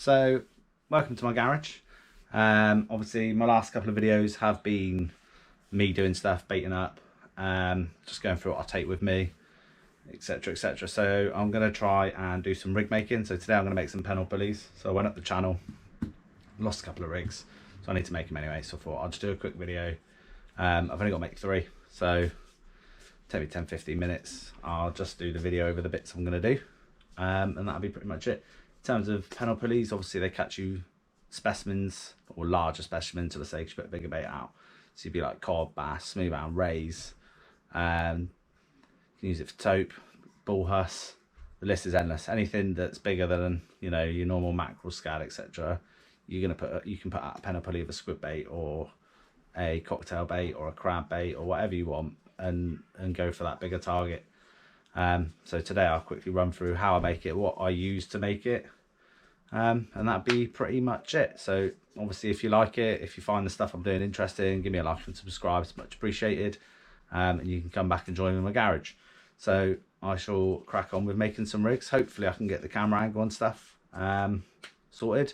So welcome to my garage. Obviously my last couple of videos have been me doing stuff, baiting up, just going through what I take with me, etc, etc. So I'm going to try and do some rig making. So today I'm going to make some pennel pulleys. So I went up the channel, lost a couple of rigs, so I need to make them anyway, so I thought I'll just do a quick video. I've only got to make 3, so take me 10-15 minutes. I'll just do the video over the bits I'm going to do, and that'll be pretty much it. In terms of pennel pulleys, obviously they catch you specimens, or larger specimens, let's say, because you put a bigger bait out. So you'd be like cod, bass, smoothhound, rays. You can use it for tope, BullHuss. The list is endless. Anything that's bigger than, you know, your normal mackerel, scad, etc. You can put out a pennel pulley of a squid bait or a cocktail bait or a crab bait or whatever you want, and go for that bigger target. So today I'll quickly run through how I make it, what I use to make it, and that'd be pretty much it. So obviously if you like it, if you find the stuff I'm doing interesting, give me a like and subscribe, it's much appreciated. And you can come back and join me in my garage. So I shall crack on with making some rigs. Hopefully I can get the camera angle and stuff sorted,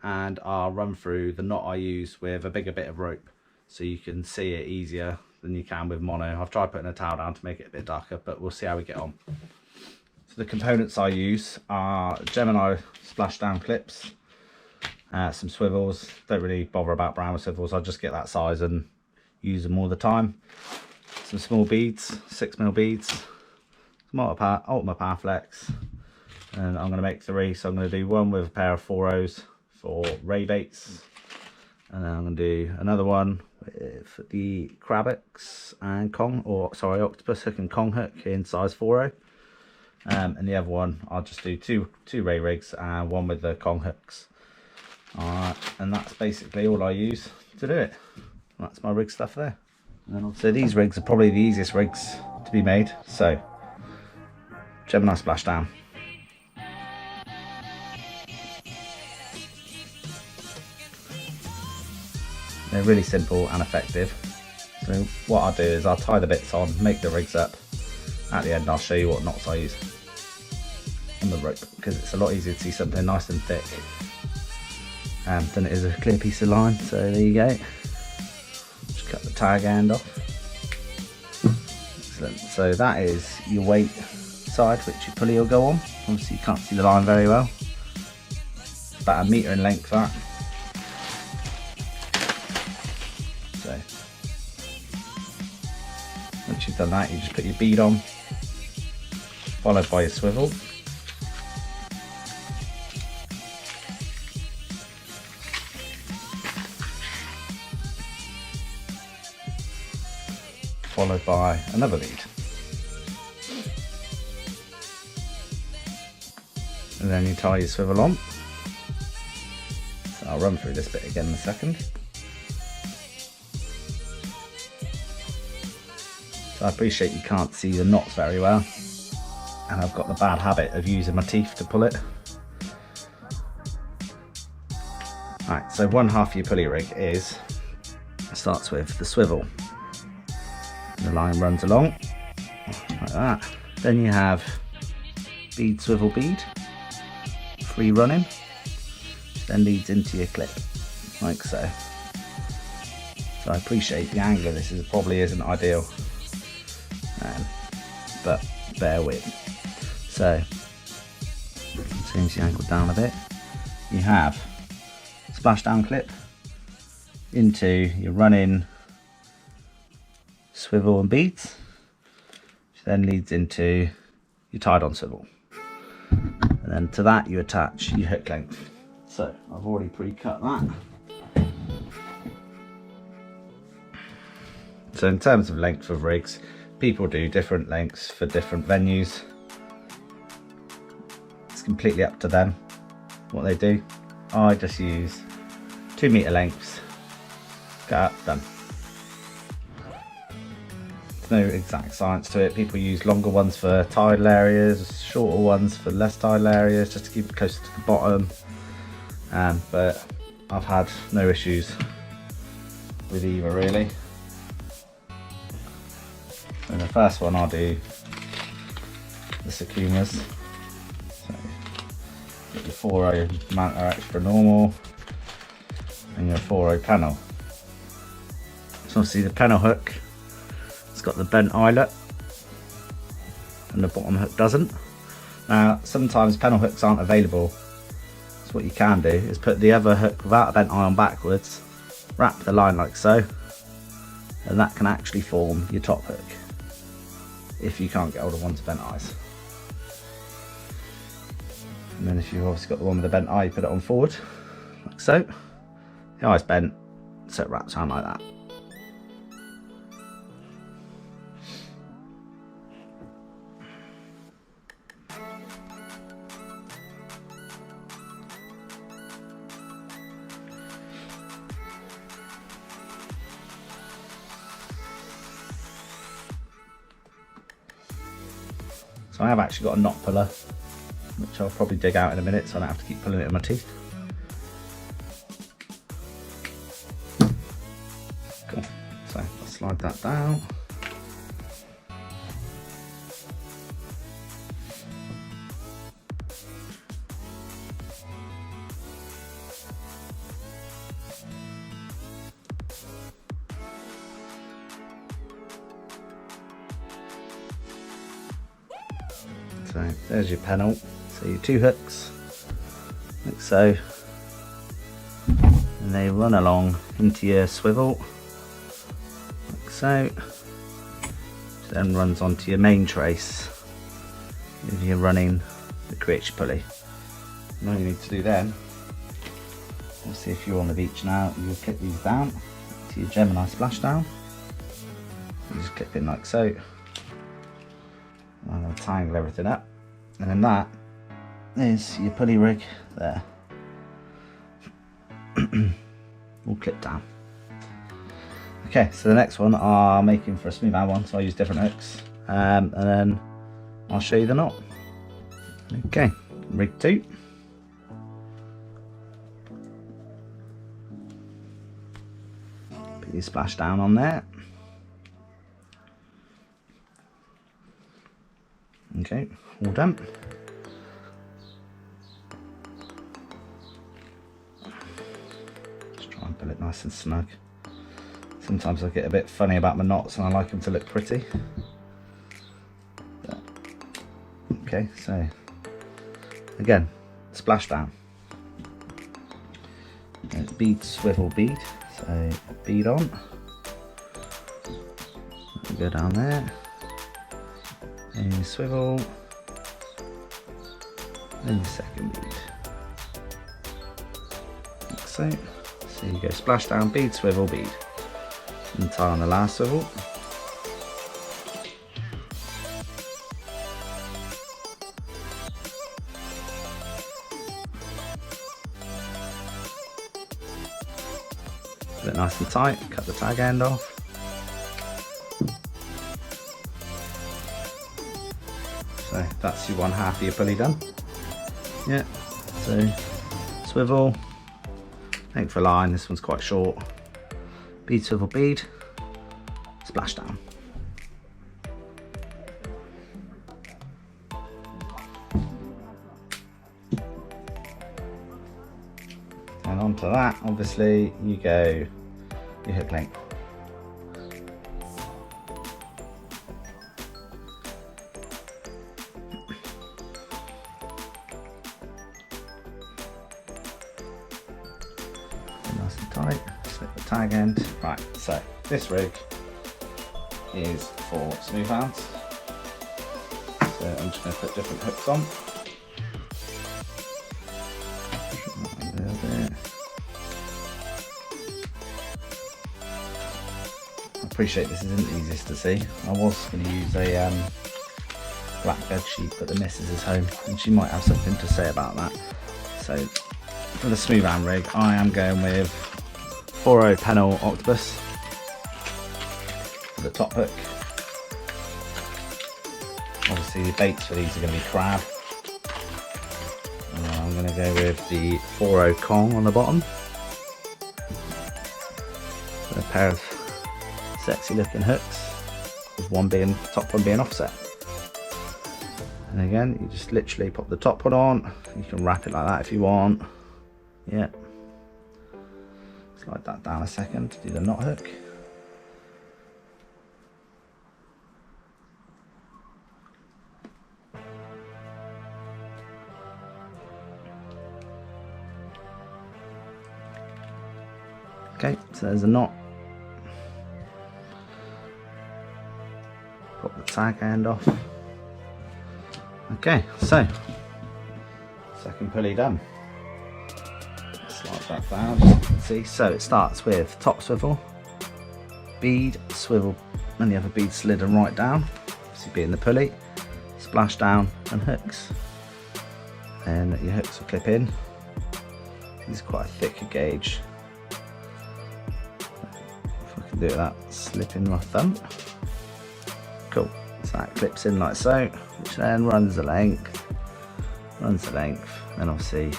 and I'll run through the knot I use with a bigger bit of rope so you can see it easier than you can with mono. I've tried putting a towel down to make it a bit darker, but we'll see how we get on. So the components I use are Gemini splashdown clips, some swivels. Don't really bother about brown swivels, I just get that size and use them all the time. Some small beads, 6mm beads, some Ultima Powerflex, and I'm going to make 3. So I'm going to do one with a pair of 4.0s for ray baits, and then I'm going to do another one with the Crabex and octopus hook and Kong hook in size 4.0, and the other one I'll just do two ray rigs and one with the Kong hooks. Alright, and that's basically all I use to do it. That's my rig stuff there. So these rigs are probably the easiest rigs to be made. So Gemini splashdown. They're really simple and effective. So what I'll do is I'll tie the bits on, make the rigs up. At the end I'll show you what knots I use on the rope, because it's a lot easier to see something nice and thick than it is a clear piece of line. So there you go. Just cut the tag end off. Excellent. So that is your weight side, which your pulley will go on. Obviously you can't see the line very well. It's about 1 metre in length, that. So once you've done that, you just put your bead on, followed by your swivel. Followed by another bead. And then you tie your swivel on. So I'll run through this bit again in a second. So I appreciate you can't see the knots very well, and I've got the bad habit of using my teeth to pull it. Right, so one half of your pulley rig starts with the swivel. The line runs along like that. Then you have bead, swivel, bead, free running, which then leads into your clip like so. So I appreciate the angle of this probably isn't ideal, but bear with. So change the angle down a bit. You have splashdown clip into your running swivel and beads, which then leads into your tied on swivel, and then to that you attach your hook length. So I've already pre-cut that. So in terms of length of rigs, people do different lengths for different venues. It's completely up to them what they do. I just use 2 metre lengths, cut up, done. There's no exact science to it. People use longer ones for tidal areas, shorter ones for less tidal areas, just to keep it closer to the bottom. But I've had no issues with either really. And the first one I'll do the Sakumas. So get your 4.0 Manta extra normal and your 4.0 pennel. So obviously the pennel hook, it's got the bent eyelet and the bottom hook doesn't. Now sometimes pennel hooks aren't available, so what you can do is put the other hook without a bent eye on backwards, wrap the line like so, and that can actually form your top hook if you can't get hold of one's bent eyes. And then if you've obviously got the one with the bent eye, you put it on forward like so, the eye's bent, so it wraps around like that. So I have actually got a knot puller, which I'll probably dig out in a minute so I don't have to keep pulling it with my teeth. Cool. So I'll slide that down. So there's your pennel, so your two hooks, like so, and they run along into your swivel, like so, which then runs onto your main trace if you're running the creature pulley. And all you need to do then, obviously if you're on the beach now, you'll clip these down to your Gemini splashdown. You just clip in like so. And I'll tangle everything up, and then that is your pulley rig there, all clipped down. Okay, so the next one I'm making for a smoothhound one, so I use different hooks, and then I'll show you the knot. Okay, rig 2. Put your splash down on there. Okay, all done. Just try and pull it nice and snug. Sometimes I get a bit funny about my knots and I like them to look pretty. But, okay, so again, splash down. There's bead, swivel, bead. So bead on. Go down there. And you swivel, then the second bead, like so. So you go splash down, bead, swivel, bead, and tie on the last swivel. Put it nice and tight, cut the tag end off. So that's your one half of your pulley done. Yeah, so swivel, length for line, this one's quite short. Bead, swivel, bead, splash down. And onto that, obviously, you go your hook length. Nice and tight, slip the tag end. Right, so this rig is for smoothhounds. So I'm just going to put different hooks on. A little bit. I appreciate this isn't the easiest to see. I was going to use a black bed sheet, but the missus is home and she might have something to say about that. So for the smoothhound rig, I am going with 4.0 pennel octopus for the top hook. Obviously the baits for these are going to be crab. And I'm going to go with the 4.0 Kong on the bottom. A pair of sexy looking hooks, with top one being offset. And again, you just literally pop the top one on. You can wrap it like that if you want. Yeah. Slide that down a second, do the knot hook. Okay, so there's a knot. Pop the tag end off. Okay, so second pulley done. Slide that down, as you can see. So it starts with top swivel, bead, swivel, and the other bead slidden right down, obviously being the pulley, splash down and hooks. And your hooks will clip in. This is quite a thicker gauge. If I can do that, slip in my thumb. Cool, so that clips in like so, which then runs the length, and obviously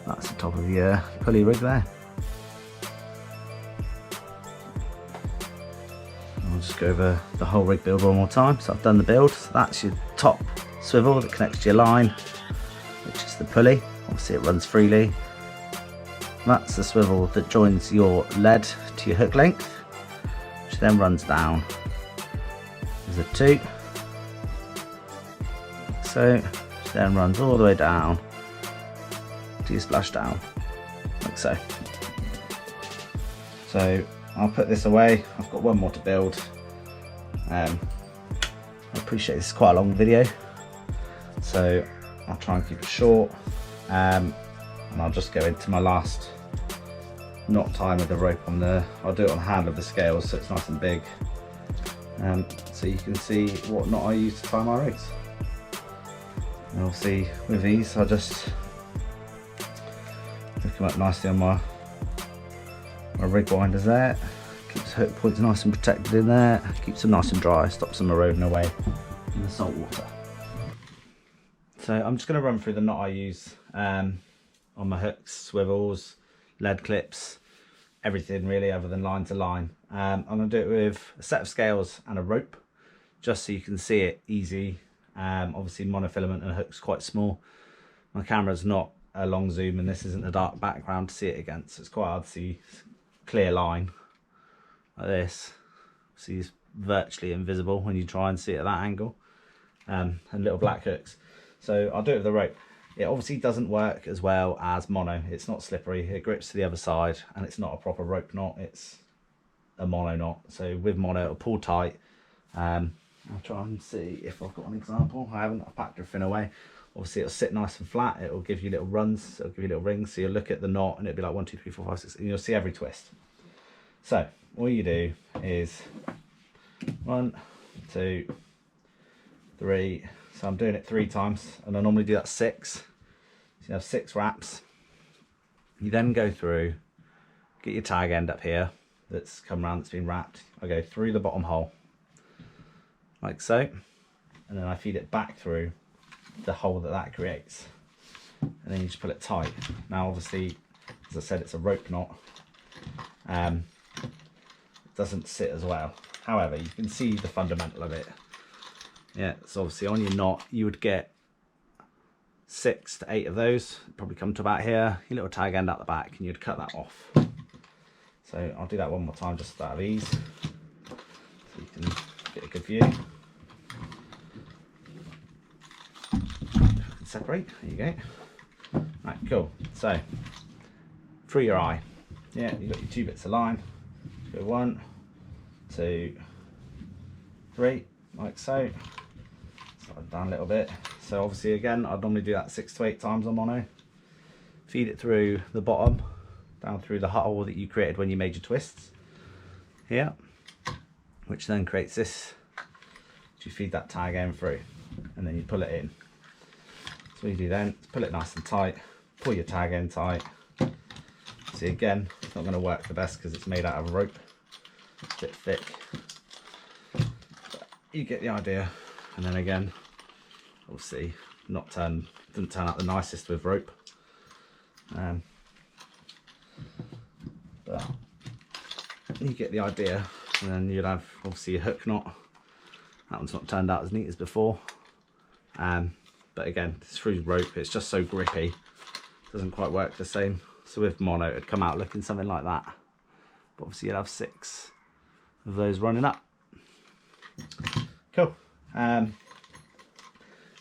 that's the top of your pulley rig there. I'll just go over the whole rig build one more time. So I've done the build, so that's your top swivel that connects to your line, which is the pulley, obviously it runs freely. That's the swivel that joins your lead to your hook length, which then runs down. There's a two, so which then runs all the way down to your splash down, like so. So I'll put this away. I've got one more to build. I appreciate this is quite a long video, so I'll try and keep it short, and I'll just go into my last knot time with the rope on the, I'll do it on the handle of the scales so it's nice and big, so you can see what knot I use to tie my rigs. And obviously with these I'll just hook them up nicely on my rig winders there. Keeps the hook points nice and protected in there, keeps them nice and dry, stops them eroding away in the salt water. So I'm just going to run through the knot I use on my hooks, swivels, lead clips, everything really other than line to line. I'm going to do it with a set of scales and a rope, just so you can see it easy. Obviously monofilament and hook's quite small. My camera's not a long zoom and this isn't a dark background to see it against, so it's quite hard to see clear line like this. See, it's virtually invisible when you try and see it at that angle. And little black hooks. So I'll do it with the rope. It obviously doesn't work as well as mono. It's not slippery, it grips to the other side, and it's not a proper rope knot, it's a mono knot. So with mono it'll pull tight. I'll try and see if I've got an example. I haven't, I've packed everything away. Obviously it'll sit nice and flat, it'll give you little runs, it'll give you little rings, so you'll look at the knot and it'll be like 1, 2, 3, 4, 5, 6, and you'll see every twist. So all you do is 1, 2, 3, so I'm doing it 3 times, and I normally do that 6. So you have 6 wraps. You then go through, get your tag end up here that's come around, that's been wrapped. I go through the bottom hole, like so, and then I feed it back through the hole that creates, and then you just pull it tight. Now obviously, as I said, it's a rope knot. It doesn't sit as well. However, you can see the fundamental of it. Yeah, so obviously on your knot, you would get 6 to 8 of those, probably come to about here, your little tag end out the back, and you'd cut that off. So I'll do that one more time just out of ease, so you can get a good view. Separate, there you go. Right, cool. So through your eye, yeah, you've got your 2 bits of line. Go 1, 2, 3, like so. Slide down a little bit. So obviously again, I'd normally do that 6 to 8 times on mono. Feed it through the bottom, down through the hole that you created when you made your twists here, which then creates this. You feed that tag end through, and then you pull it in. So what you do then is pull it nice and tight, pull your tag end tight. See, again, it's not going to work the best because it's made out of rope, it's a bit thick, but you get the idea. And then again, obviously doesn't turn out the nicest with rope, but you get the idea. And then you'll have obviously a hook knot. That one's not turned out as neat as before. But again, through rope, it's just so grippy, doesn't quite work the same. So with mono, it'd come out looking something like that. But obviously you'll have 6 of those running up. Cool.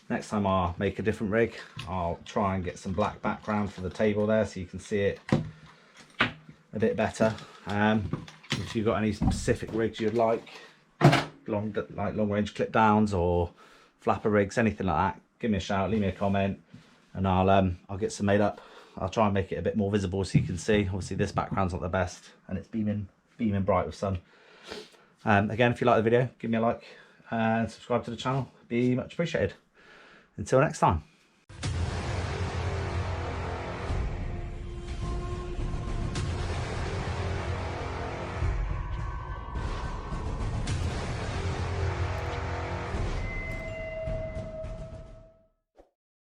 Next time I'll make a different rig. I'll try and get some black background for the table there so you can see it a bit better. If you've got any specific rigs you'd like long range clip downs or flapper rigs, anything like that, give me a shout, leave me a comment, and I'll get some made up. I'll try and make it a bit more visible so you can see. Obviously this background's not the best and it's beaming bright with sun. Again, if you like the video, give me a like and subscribe to the channel, be much appreciated. Until next time.